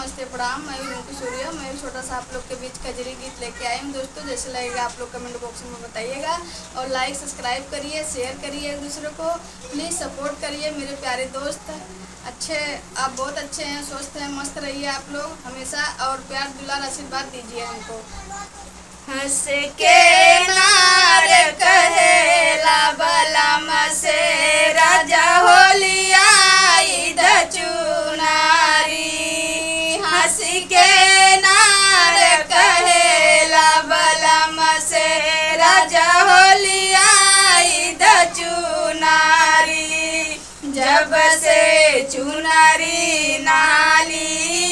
नमस्ते प्रणाम। मैं रिंकू सूर्या। मैं एक छोटा सा आप लोग के बीच कजरी गीत लेके आई हूँ दोस्तों। जैसे लगेगा आप लोग कमेंट बॉक्स में बताइएगा और लाइक सब्सक्राइब करिए, शेयर करिए एक दूसरे को। प्लीज़ सपोर्ट करिए मेरे प्यारे दोस्त। आप बहुत अच्छे हैं, स्वस्थ हैं, मस्त रहिए आप लोग हमेशा और प्यार दुलार आशीर्वाद दीजिए हमको। हंस के नार कहेला बलम से राजा होलिया चुनारी। हंस के नार कहेला बलम से राजा होलिया चुनारी। जब से चुनारी नाली